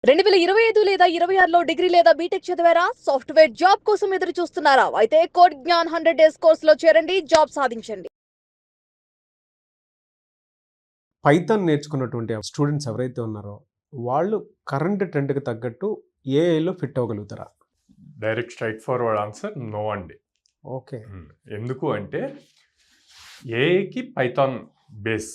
2025 లేదా 26లో డిగ్రీ లేదా బీటెక్ చదివారా? సాఫ్ట్‌వేర్ జాబ్ కోసం ఎదురు చూస్తున్నారా? అయితే కోడ్ జ్ఞాన్ 100 డేస్ కోర్సులో చేరండి, జాబ్ సాధించండి. పైథాన్ నేర్చుకున్నటువంటి స్టూడెంట్స్ ఎవరైతే ఉన్నారో వాళ్ళు కరెంట్ ట్రెండ్కి తగ్గట్టు ఏఐలో ఫిట్ అవ్వగలుగుతారా? Direct straight forward answer no అండి. ఓకే. ఎందుకు అంటే ఏఐకి పైథాన్ బేస్,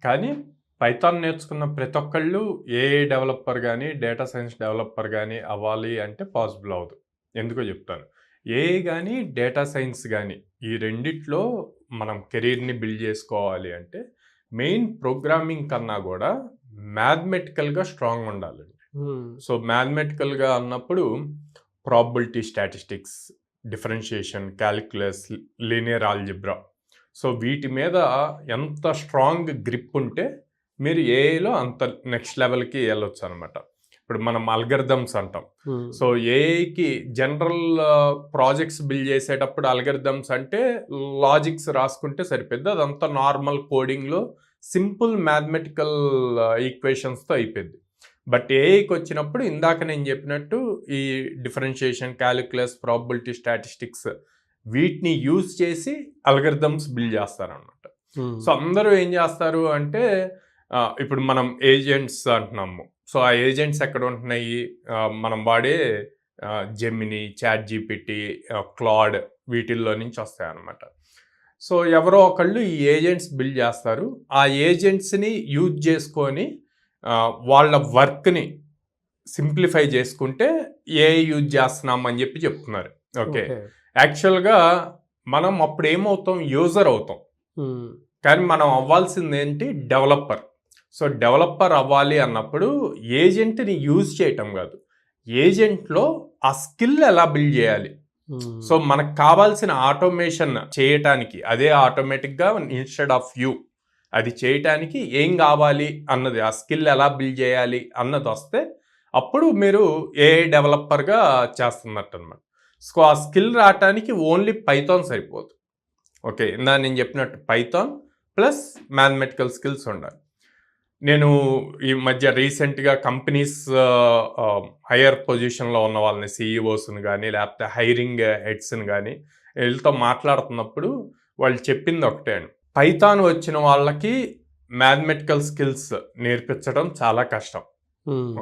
కానీ పైథాన్ నేర్చుకున్న ప్రతి ఒక్కళ్ళు ఏఐ డెవలపర్ కానీ డేటా సైన్స్ డెవలపర్ కానీ అవ్వాలి అంటే పాసిబుల్ అవ్వదు. ఎందుకో చెప్తాను. ఏఐ కానీ డేటా సైన్స్ కానీ ఈ రెండిట్లో మనం కెరీర్ని బిల్డ్ చేసుకోవాలి అంటే మెయిన్ ప్రోగ్రామింగ్ కన్నా కూడా మ్యాథమెటికల్గా స్ట్రాంగ్ ఉండాలండి. సో మ్యాథమెటికల్గా అన్నప్పుడు probability statistics, differentiation, calculus, linear algebra, so వీటి మీద ఎంత స్ట్రాంగ్ గ్రిప్ ఉంటే మీరు ఏఐలో అంత నెక్స్ట్ లెవెల్కి వెళ్ళొచ్చు అనమాట. ఇప్పుడు మనం అల్గరిథమ్స్ అంటాం. సో ఏఐకి జనరల్ ప్రాజెక్ట్స్ బిల్డ్ చేసేటప్పుడు అల్గరిథమ్స్ అంటే లాజిక్స్ రాసుకుంటే సరిపోద్ది, అదంతా నార్మల్ కోడింగ్లో సింపుల్ మ్యాథమెటికల్ ఈక్వేషన్స్తో అయిపోద్ది. బట్ ఏఐకి వచ్చినప్పుడు ఇందాక నేను చెప్పినట్టు ఈ డిఫరెన్షియేషన్, క్యాలిక్యులస్, ప్రాబబిలిటీ స్టాటిస్టిక్స్ వీటిని యూజ్ చేసి అల్గరిథమ్స్ బిల్డ్ చేస్తారన్నమాట. సో అందరూ ఏం చేస్తారు అంటే ఇప్పుడు మనం ఏజెంట్స్ అంటున్నాము. సో ఆ ఏజెంట్స్ ఎక్కడ ఉంటున్నాయి? మనం వాడే జెమిని, చాట్ జీపీటీ, క్లాడ్ వీటిల్లో నుంచి వస్తాయి అన్నమాట. సో ఎవరో ఒకళ్ళు ఈ ఏజెంట్స్ బిల్డ్ చేస్తారు. ఆ ఏజెంట్స్ని యూజ్ చేసుకొని వాళ్ళ వర్క్ని సింప్లిఫై చేసుకుంటే ఏఐ యూజ్ చేస్తున్నాం అని చెప్పి చెప్తున్నారు. ఓకే, యాక్చువల్గా మనం అప్పుడు ఏమవుతాం? యూజర్ అవుతాం. కానీ మనం అవ్వాల్సింది ఏంటి? డెవలపర్. సో డెవలపర్ అవ్వాలి అన్నప్పుడు ఏజెంట్ని యూజ్ చేయటం కాదు, ఏజెంట్లో ఆ స్కిల్ ఎలా బిల్డ్ చేయాలి. సో మనకు కావాల్సిన ఆటోమేషన్ చేయటానికి, అదే ఆటోమేటిక్గా ఇన్స్టెడ్ ఆఫ్ యూ అది చేయటానికి ఏం కావాలి అన్నది, ఆ స్కిల్ ఎలా బిల్డ్ చేయాలి అన్నది వస్తే అప్పుడు మీరు ఏఐ డెవలపర్గా చేస్తున్నట్టు అనమాట. సో ఆ స్కిల్ రావటానికి ఓన్లీ పైథాన్ సరిపోదు. ఓకే, ఇందా నేను చెప్పినట్టు పైథాన్ ప్లస్ మ్యాథమెటికల్ స్కిల్స్ ఉండాలి. నేను ఈ మధ్య రీసెంట్గా కంపెనీస్ హయ్యర్ పొజిషన్లో ఉన్న వాళ్ళని, సిఇఓస్ని కానీ లేకపోతే హైరింగ్ హెడ్స్ని కానీ వీళ్ళతో మాట్లాడుతున్నప్పుడు వాళ్ళు చెప్పింది ఒకటే అండి, పైథాన్ వచ్చిన వాళ్ళకి మ్యాథమెటికల్ స్కిల్స్ నేర్పించడం చాలా కష్టం.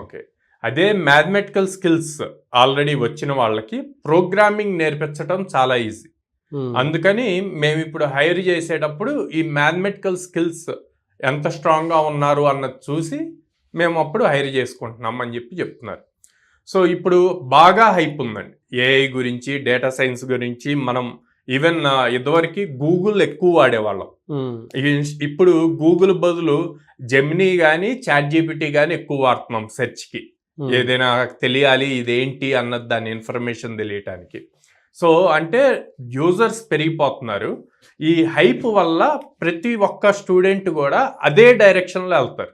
ఓకే, అదే మ్యాథమెటికల్ స్కిల్స్ ఆల్రెడీ వచ్చిన వాళ్ళకి ప్రోగ్రామింగ్ నేర్పించడం చాలా ఈజీ. అందుకని మేము ఇప్పుడు హైర్ చేసేటప్పుడు ఈ మ్యాథమెటికల్ స్కిల్స్ ఎంత స్ట్రాంగ్గా ఉన్నారు అన్నది చూసి మేము అప్పుడు హైర్ చేసుకుంటున్నాం అని చెప్పి చెప్తున్నారు. సో ఇప్పుడు బాగా హైప్ ఉందండి ఏఐ గురించి, డేటా సైన్స్ గురించి. మనం ఈవెన్ ఇదివరకు గూగుల్ ఎక్కువ వాడేవాళ్ళం. ఇప్పుడు గూగుల్ బదులు జెమినీ కానీ చాట్ జీపీటీ కానీ ఎక్కువ వాడుతున్నాం సెర్చ్కి. ఏదైనా తెలియాలి ఇదేంటి అన్నది దాని ఇన్ఫర్మేషన్ తెలియటానికి. సో అంటే యూజర్స్ పెరిగిపోతున్నారు. ఈ హైప్ వల్ల ప్రతి ఒక్క స్టూడెంట్ కూడా అదే డైరెక్షన్లో వెళ్తారు.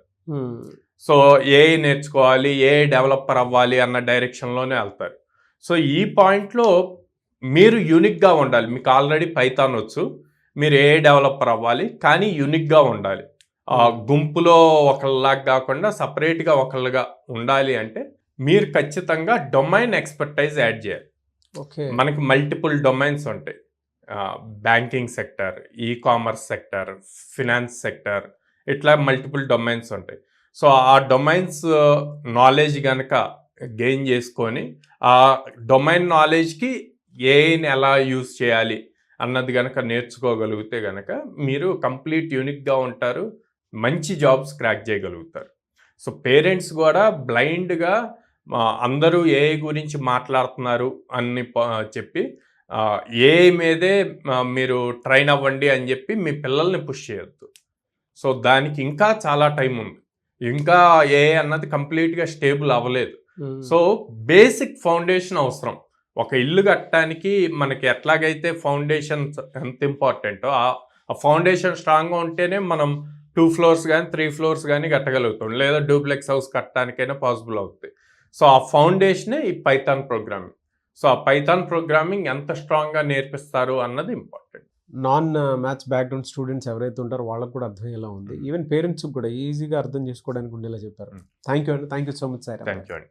సో ఏఐ నేర్చుకోవాలి, ఏఐ డెవలపర్ అవ్వాలి అన్న డైరెక్షన్లోనే వెళ్తారు. సో ఈ పాయింట్లో మీరు యూనిక్గా ఉండాలి. మీకు ఆల్రెడీ పైథాన్ వచ్చు, మీరు ఏఐ డెవలపర్ అవ్వాలి, కానీ యూనిక్గా ఉండాలి. గుంపులో ఒకళ్ళలాగా కాకుండా సపరేట్గా ఒకళ్ళుగా ఉండాలి అంటే మీరు ఖచ్చితంగా డొమైన్ ఎక్స్పర్టైజ్ యాడ్ చేయాలి. మనకి మల్టిపుల్ డొమైన్స్ ఉంటాయి. Banking sector, e commerce sector, finance sector, ఇట్లా మల్టిపుల్ డొమైన్స్ ఉంటాయి. సో ఆ డొమైన్స్ నాలెడ్జ్ కనుక గెయిన్ చేసుకొని ఆ డొమైన్ నాలెడ్జ్కి ఏఐని ఎలా యూజ్ చేయాలి అన్నది కనుక నేర్చుకోగలిగితే కనుక మీరు కంప్లీట్ యూనిక్గా ఉంటారు, మంచి జాబ్స్ క్రాక్ చేయగలుగుతారు. సో పేరెంట్స్ కూడా బ్లైండ్గా అందరూ ఏఐ గురించి మాట్లాడుతున్నారు అని చెప్పి ఏఐ మీదే మీరు ట్రైన్ అవ్వండి అని చెప్పి మీ పిల్లల్ని పుష్ చేయొద్దు. సో దానికి ఇంకా చాలా టైం ఉంది, ఇంకా ఏఐ అన్నది కంప్లీట్గా స్టేబుల్ అవ్వలేదు. సో బేసిక్ ఫౌండేషన్ అవసరం. ఒక ఇల్లు కట్టడానికి మనకి ఎట్లాగైతే ఫౌండేషన్ ఎంత ఇంపార్టెంటో ఆ ఫౌండేషన్ స్ట్రాంగ్గా ఉంటేనే మనం 2 floors కానీ 3 floors కానీ కట్టగలుగుతాం, లేదా డూప్లెక్స్ హౌస్ కట్టడానికైనా పాసిబుల్ అవుతుంది. సో ఆ ఫౌండేషనే ఈ పైథాన్ ప్రోగ్రామింగ్. సో ఆ పైథాన్ ప్రోగ్రామింగ్ ఎంత స్ట్రాంగ్గా నేర్పిస్తారు అన్నది important. Non maths background students ఎవరైతే ఉంటారో వాళ్ళకు కూడా అర్థమయ్యేలా ఉంది. ఈవెన్ పేరెంట్స్కి కూడా ఈజీగా అర్థం చేసుకోవడానికి ఉండేలా చెప్పారు. థ్యాంక్ యూ అండి, thank you so much sir. Thank you అండి.